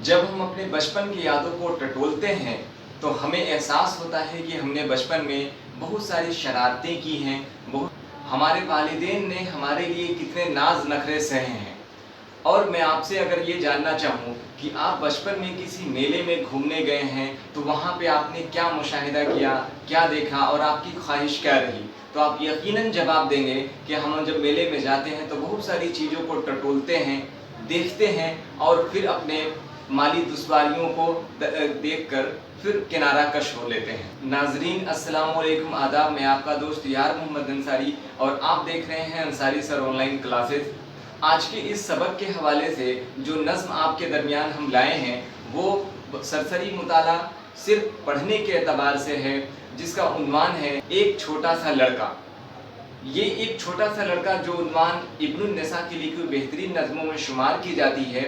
जब हम अपने बचपन की यादों को टटोलते हैं तो हमें एहसास होता है कि हमने बचपन में बहुत सारी शरारतें की हैं, बहुत हमारे वालिदैन ने हमारे लिए कितने नाज नखरे सहे हैं। और मैं आपसे अगर ये जानना चाहूँ कि आप बचपन में किसी मेले में घूमने गए हैं तो वहाँ पे आपने क्या मुशाहिदा किया, क्या देखा और आपकी ख्वाहिश क्या रही, तो आप यकीनन जवाब देंगे कि हम जब मेले में जाते हैं तो बहुत सारी चीज़ों को टटोलते हैं, देखते हैं और फिर अपने माली दुश्वारियों को देखकर फिर किनारा कश हो लेते हैं। नाजरीन अस्सलाम वालेकुम, आदाब। मैं आपका दोस्त यार मोहम्मद अंसारी और आप देख रहे हैं अंसारी सर ऑनलाइन क्लासेस। आज के इस सबक के हवाले से जो नज़्म आपके दरमियान हम लाए हैं वो सरसरी मुताला सिर्फ पढ़ने के एतबार से है, जिसका उन्वान है एक छोटा सा लड़का। ये एक छोटा सा लड़का जो उन्वान इब्नुन निसा की लिखी हुई बेहतरीन नज़मों में शुमार की जाती है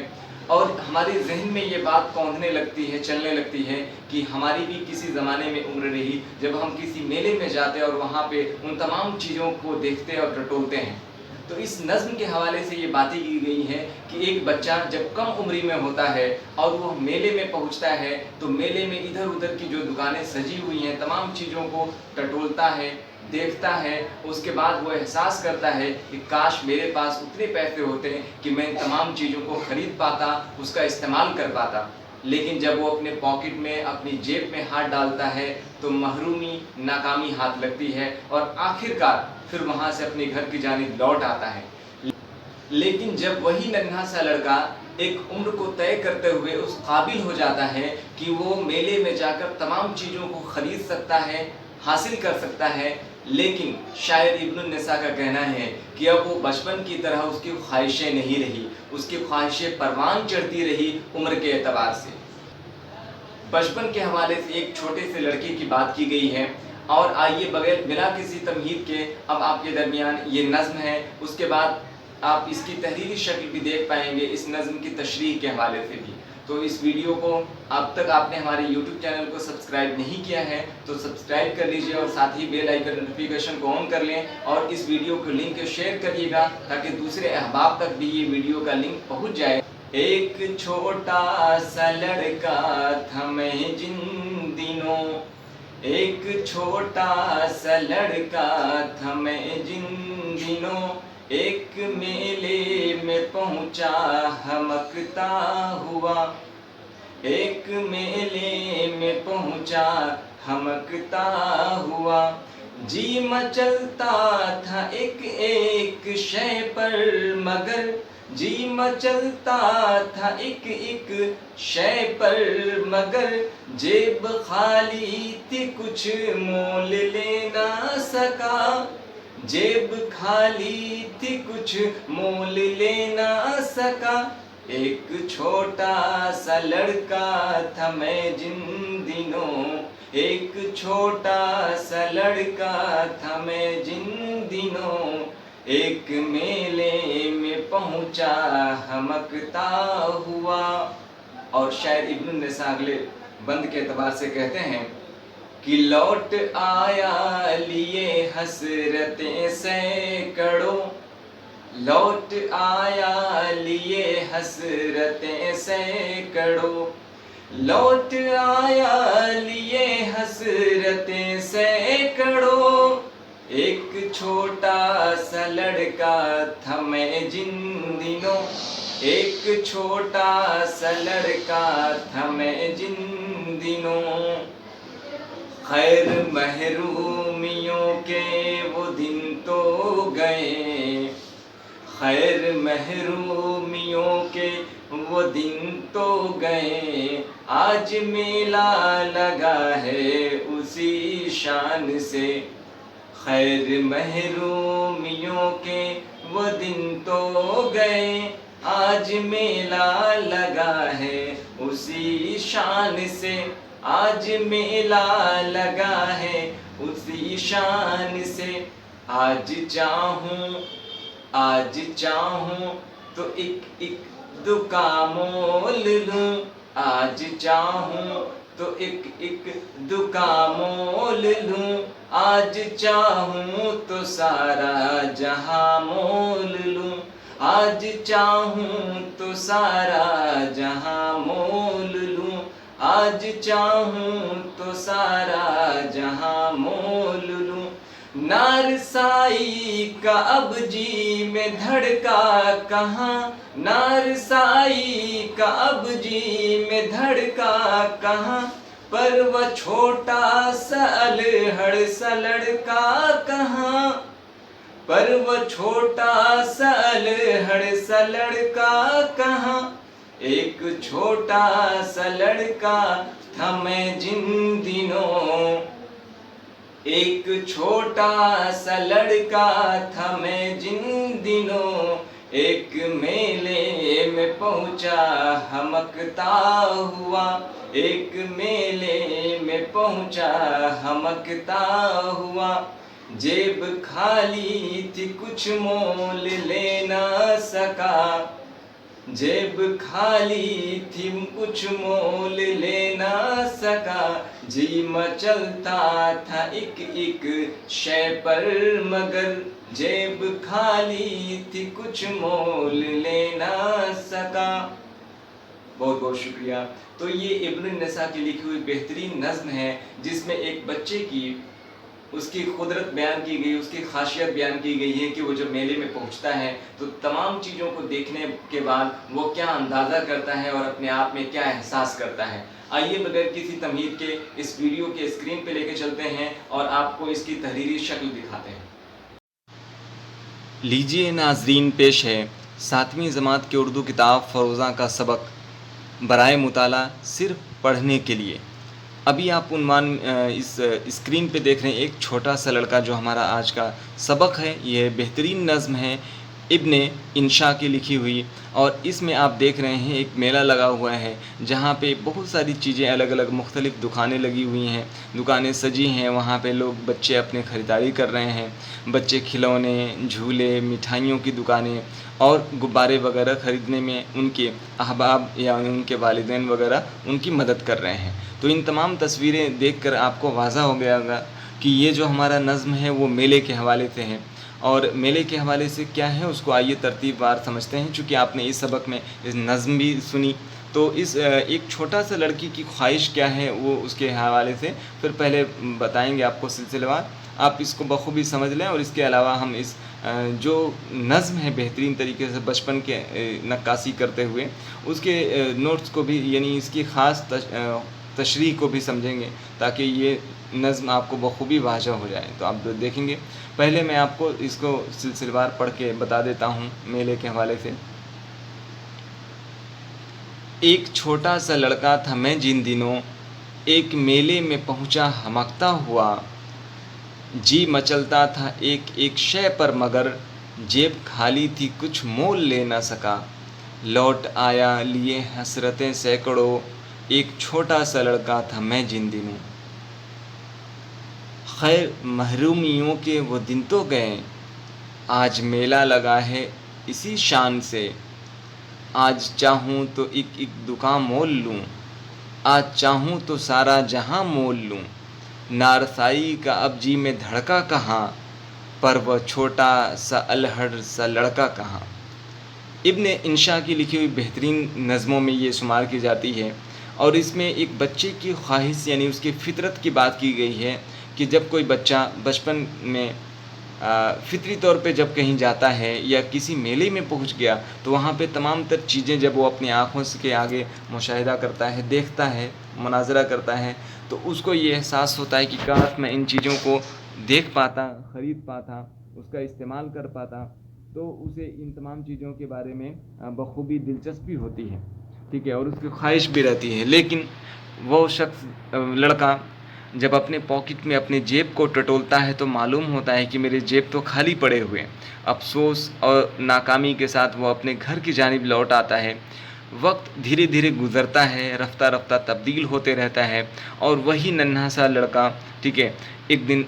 और हमारे जहन में ये बात कौंधने लगती है, चलने लगती है कि हमारी भी किसी ज़माने में उम्र रही जब हम किसी मेले में जाते और वहाँ पे उन तमाम चीज़ों को देखते और टटोलते हैं। तो इस नज़्म के हवाले से ये बातें की गई हैं कि एक बच्चा जब कम उम्री में होता है और वो मेले में पहुंचता है तो मेले में इधर उधर की जो दुकानें सजी हुई हैं तमाम चीज़ों को टटोलता है, देखता है। उसके बाद वो एहसास करता है कि काश मेरे पास उतने पैसे होते हैं कि मैं इन तमाम चीज़ों को ख़रीद पाता, उसका इस्तेमाल कर पाता। लेकिन जब वो अपने पॉकेट में, अपनी जेब में हाथ डालता है तो महरूमी, नाकामी हाथ लगती है और आखिरकार फिर वहाँ से अपने घर की जानिब लौट आता है। लेकिन जब वही नन्हा सा लड़का एक उम्र को तय करते हुए उस काबिल हो जाता है कि वो मेले में जाकर तमाम चीज़ों को ख़रीद सकता है, हासिल कर सकता है, लेकिन शायर इब्नुन निसा का कहना है कि अब वो बचपन की तरह उसकी ख्वाहिशें नहीं रही, उसकी ख्वाहिशें परवान चढ़ती रही उम्र के एतबार से। बचपन के हवाले से एक छोटे से लड़के की बात की गई है और आइए बगैर बिना किसी तमहीद के अब आपके दरमियान ये नज़्म है, उसके बाद आप इसकी तहरीरी शक्ल भी देख पाएंगे इस नज़्म की तशरीह के हवाले से भी। तो इस वीडियो को अब तक आपने हमारे YouTube चैनल को सब्सक्राइब नहीं किया है तो सब्सक्राइब कर लीजिए और साथ ही बेल आइकन नोटिफिकेशन को ऑन कर लें और इस वीडियो को लिंक शेयर करिएगा ताकि दूसरे अहबाब तक भी ये वीडियो का लिंक पहुँच जाए। एक छोटा सा लड़का था मैं जिन दिनों, एक छोटा सा लड़का था मैं जिन दिनों, एक मेले में पहुंचा हमकता हुआ, एक मेले में पहुंचा हमकता हुआ। जी मचलता था एक एक शय पर मगर, जी मचलता था एक एक शय पर मगर, जेब खाली थी कुछ मोल ले ना सका, जेब खाली थी कुछ मोल ले ना सका। एक छोटा सा लड़का था मैं जिन दिनों, एक छोटा सा लड़का था मैं जिन दिनों, एक मेले में पहुंचा हमकता हुआ। और शायद इब्नुन निसा अगले बंद के एतबार से कहते हैं कि लौट आया लिए हसरतें सैकड़ों, लौट आया लिए हसरतें सैकड़ों, लौट आया लिए हसरतें सैकड़ों। एक छोटा सा लड़का था मैं जिन दिनों, एक छोटा सा लड़का था मैं जिन दिनों। खैर महरूमियों के वो दिन तो गए, खैर महरूमियों के वो दिन तो गए, आज मेला लगा है उसी शान से। खैर महरूमियों के वो दिन तो गए, आज मेला लगा है उसी शान से, आज मेला लगा है उसी शान से। आज चाहूं, आज चाहूं तो एक एक दुका मोल लूं, आज चाहूं तो एक एक दुका मोल लूं, आज चाहूं तो सारा जहां मोल लूं, आज चाहूं तो सारा जहां मोल लूं, आज चाहूं तो सारा जहां मोल लूं। नारसाई का अब जी में धड़का कहाँ, नारसाई का अब जी में धड़का कहाँ, पर वह छोटा सा अल्हड़ सा लड़का कहाँ, पर वह छोटा सा अल्हड़ सा लड़का कहाँ। एक छोटा सा लड़का था मैं जिन दिनों, एक छोटा सा लड़का था मैं जिन दिनों, एक मेले में पहुंचा हमकता हुआ, एक मेले में पहुंचा हमकता हुआ। जेब खाली थी कुछ मोल ले ना सका, जेब खाली थी कुछ मोल ले ना सका, जी मचलता था एक एक शय पर मगर, जेब खाली थी कुछ मोल ले ना सका। बहुत बहुत शुक्रिया। तो ये इब्न नसा की लिखी हुई बेहतरीन नज़्म है, जिसमें एक बच्चे की उसकी कुदरत बयान की गई, उसकी खासियत बयान की गई है कि वो जब मेले में पहुंचता है तो तमाम चीज़ों को देखने के बाद वो क्या अंदाज़ा करता है और अपने आप में क्या एहसास करता है। आइए बगैर किसी तमहीद के इस वीडियो के स्क्रीन पे लेके चलते हैं और आपको इसकी तहरीरी शक्ल दिखाते हैं। लीजिए नाजरीन, पेश है 7वीं जमात की उर्दू किताब फ़रोज़ा का सबक बराए मुताला सिर्फ पढ़ने के लिए। अभी आप उन्वान इस स्क्रीन पे देख रहे हैं एक छोटा सा लड़का, जो हमारा आज का सबक है। ये बेहतरीन नज़्म है इब्ने इंशा की लिखी हुई, और इसमें आप देख रहे हैं एक मेला लगा हुआ है जहाँ पे बहुत सारी चीज़ें अलग अलग मुख्तलिफ़ दुकानें लगी हुई हैं, दुकानें सजी हैं। वहाँ पे लोग बच्चे अपने ख़रीदारी कर रहे हैं, बच्चे खिलौने, झूले, मिठाइयों की दुकानें और गुब्बारे वगैरह ख़रीदने में उनके अहबाब या उनके वालिदैन वगैरह उनकी मदद कर रहे हैं। तो इन तमाम तस्वीरें देखकर आपको वाज़ा हो गया होगा कि ये जो हमारा नज़्म है वो मेले के हवाले से है। और मेले के हवाले से क्या है उसको आइए तरतीबवार समझते हैं। चूँकि आपने इस सबक में इस नज़्म भी सुनी, तो इस एक छोटा सा लड़की की ख्वाहिश क्या है वो उसके हवाले से फिर पहले बताएंगे आपको सिलसिलेवार। आप इसको बखूबी समझ लें, और इसके अलावा हम इस जो नज़्म है बेहतरीन तरीके से बचपन के नक्काशी करते हुए उसके नोट्स को भी, यानी इसकी ख़ास तशरीह को भी समझेंगे, ताकि ये नज़्म आपको बखूबी वाज़ह हो जाए। तो आप देखेंगे, पहले मैं आपको इसको सिलसिलेवार पढ़ के बता देता हूँ मेले के हवाले से। एक छोटा सा लड़का था मैं जिन दिनों, एक मेले में पहुँचा हमकता हुआ, जी मचलता था एक एक शय पर मगर, जेब खाली थी कुछ मोल ले ना सका, लौट आया लिए हसरतें सैकड़ों, एक छोटा सा लड़का था मैं जिन दिनों। खैर महरूमियों के वो दिन तो गए, आज मेला लगा है इसी शान से, आज चाहूँ तो एक एक दुकान मोल लूँ, आज चाहूँ तो सारा जहां मोल लूँ। नारसाई का अब जी में धड़का कहाँ, पर वह छोटा सा अल्हड़ सा लड़का कहाँ। इब्ने इंशा की लिखी हुई बेहतरीन नज़मों में ये शुमार की जाती है, और इसमें एक बच्चे की ख्वाहिश यानी उसकी फ़ितरत की बात की गई है कि जब कोई बच्चा बचपन में फितरी तौर पे जब कहीं जाता है या किसी मेले में पहुंच गया, तो वहाँ पे तमाम तर चीज़ें जब वो अपनी आँखों के आगे मुशाहिदा करता है, देखता है, मुनाजरा करता है, तो उसको ये एहसास होता है कि काश मैं इन चीज़ों को देख पाता, ख़रीद पाता, उसका इस्तेमाल कर पाता, तो उसे इन तमाम चीज़ों के बारे में बखूबी दिलचस्पी होती है, ठीक है, और उसकी ख्वाहिश भी रहती है। लेकिन वो शख्स लड़का जब अपने पॉकेट में अपने जेब को टटोलता है तो मालूम होता है कि मेरे जेब तो खाली पड़े हुए हैं। अफसोस और नाकामी के साथ वो अपने घर की जानिब लौट आता है। वक्त धीरे धीरे गुज़रता है, रफ्ता रफ्ता तब्दील होते रहता है, और वही नन्हा सा लड़का, ठीक है, एक दिन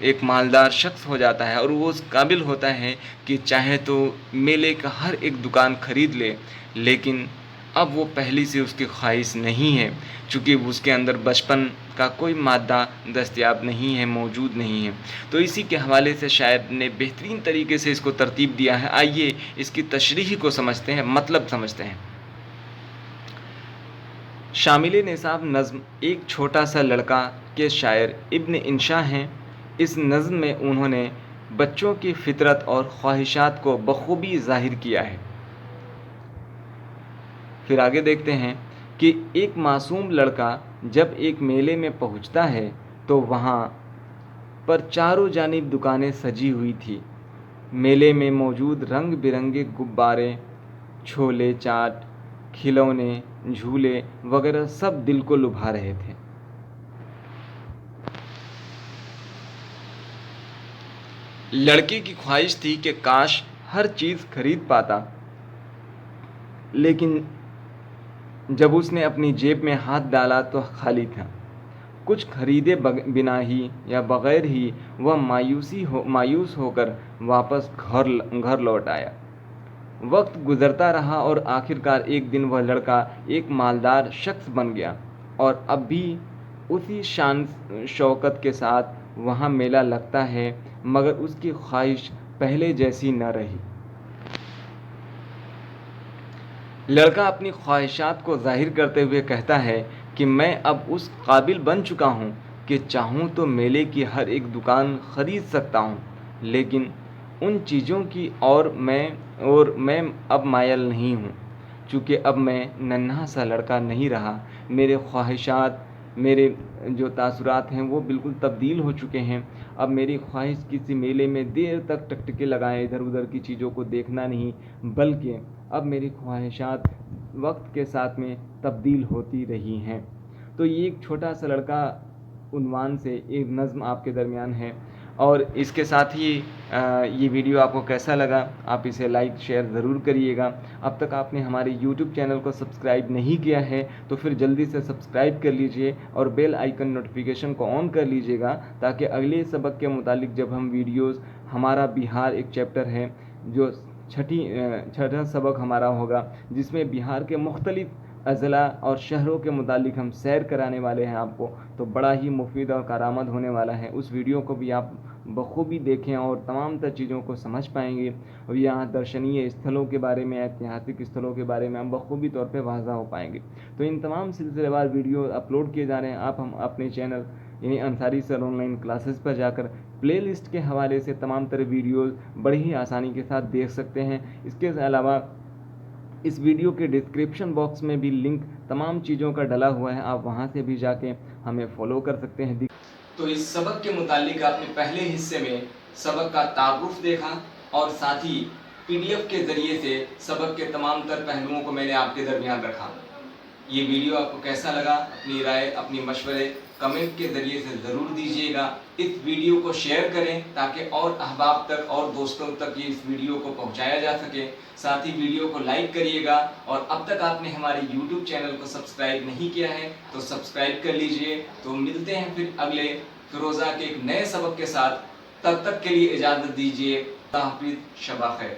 एक मालदार शख्स हो जाता है, और वो उस काबिल होता है कि चाहे तो मेले का हर एक दुकान ख़रीद ले, लेकिन अब वो पहली से उसकी ख्वाहिश नहीं है, चूँकि उसके अंदर बचपन का कोई मादा दस्तयाब नहीं है, मौजूद नहीं है। तो इसी के हवाले से शायद ने बेहतरीन तरीके से इसको तरतीब दिया है। आइए इसकी तशरीह को समझते हैं, मतलब समझते हैं। شامل نصاب نظم ایک چھوٹا سا لڑکا کے شاعر ابن انشا ہیں۔ اس نظم میں انہوں نے بچوں کی فطرت اور خواہشات کو بخوبی ظاہر کیا ہے۔ پھر آگے دیکھتے ہیں کہ ایک معصوم لڑکا جب ایک میلے میں پہنچتا ہے تو وہاں پر چاروں جانب دکانیں سجی ہوئی تھی۔ میلے میں موجود رنگ برنگے غبارے، چھولے چاٹ، کھلونے، جھولے وغیرہ سب دل کو لبھا رہے تھے۔ لڑکے کی خواہش تھی کہ کاش ہر چیز خرید پاتا، لیکن جب اس نے اپنی جیب میں ہاتھ ڈالا تو خالی تھا۔ کچھ خریدے بنا ہی یا بغیر ہی وہ مایوس ہو کر واپس گھر لوٹ آیا۔ وقت گزرتا رہا اور آخرکار ایک دن وہ لڑکا ایک مالدار شخص بن گیا، اور اب بھی اسی شان شوکت کے ساتھ وہاں میلہ لگتا ہے، مگر اس کی خواہش پہلے جیسی نہ رہی۔ لڑکا اپنی خواہشات کو ظاہر کرتے ہوئے کہتا ہے کہ میں اب اس قابل بن چکا ہوں کہ چاہوں تو میلے کی ہر ایک دکان خرید سکتا ہوں، لیکن ان چیزوں کی اور میں اب مائل نہیں ہوں، چونکہ اب میں ننھا سا لڑکا نہیں رہا۔ میرے خواہشات، میرے جو تاثرات ہیں وہ بالکل تبدیل ہو چکے ہیں۔ اب میری خواہش کسی میلے میں دیر تک ٹکٹکے لگائے ادھر ادھر کی چیزوں کو دیکھنا نہیں، بلکہ اب میری خواہشات وقت کے ساتھ میں تبدیل ہوتی رہی ہیں۔ تو یہ ایک چھوٹا سا لڑکا عنوان سے ایک نظم آپ کے درمیان ہے، اور اس کے ساتھ ہی یہ ویڈیو آپ کو کیسا لگا آپ اسے لائک شیئر ضرور کریے گا۔ اب تک آپ نے ہمارے یوٹیوب چینل کو سبسکرائب نہیں کیا ہے تو پھر جلدی سے سبسکرائب کر لیجئے اور بیل آئیکن نوٹیفیکیشن کو آن کر لیجئے گا، تاکہ اگلے سبق کے متعلق جب ہم ویڈیوز، ہمارا بہار ایک چیپٹر ہے جو چھٹا سبق ہمارا ہوگا، جس میں بہار کے مختلف اضلاع اور شہروں کے متعلق ہم سیر کرانے والے ہیں آپ کو، تو بڑا ہی مفید اور کارآمد ہونے والا ہے۔ اس ویڈیو کو بھی آپ بخوبی دیکھیں اور تمام تر چیزوں کو سمجھ پائیں گے، اور یہاں درشنیہ استھلوں کے بارے میں، ایتہاسک استھلوں کے بارے میں ہم بخوبی طور پہ واضح ہو پائیں گے۔ تو ان تمام سلسلے وار ویڈیو اپلوڈ کیے جا رہے ہیں، آپ ہم اپنے چینل یعنی انصاری سر آن لائن کلاسز پر جا کر پلے لسٹ کے حوالے سے تمام تر ویڈیوز بڑی ہی آسانی کے ساتھ دیکھ سکتے ہیں۔ اس کے علاوہ اس ویڈیو کے ڈسکرپشن باکس میں بھی لنک تمام چیزوں کا ڈلا ہوا ہے، آپ وہاں سے بھی جا کے ہمیں فالو کر سکتے ہیں۔ تو اس سبق کے متعلق آپ نے پہلے حصے میں سبق کا تعارف دیکھا، اور ساتھ ہی PDF کے ذریعے سے سبق کے تمام تر پہلوؤں کو میں نے آپ کے درمیان رکھا۔ یہ ویڈیو آپ کو کیسا لگا؟ اپنی رائے، اپنی مشورے کمنٹ کے ذریعے سے ضرور دیجیے گا۔ اس ویڈیو کو شیئر کریں تاکہ اور احباب تک اور دوستوں تک یہ اس ویڈیو کو پہنچایا جا سکے۔ ساتھ ہی ویڈیو کو لائک کریے گا، اور اب تک آپ نے ہمارے YouTube چینل کو سبسکرائب نہیں کیا ہے تو سبسکرائب کر لیجئے۔ تو ملتے ہیں پھر اگلے فیروزہ کے ایک نئے سبق کے ساتھ، تب تک کے لیے اجازت دیجیے۔ اللہ حافظ، شب خیر۔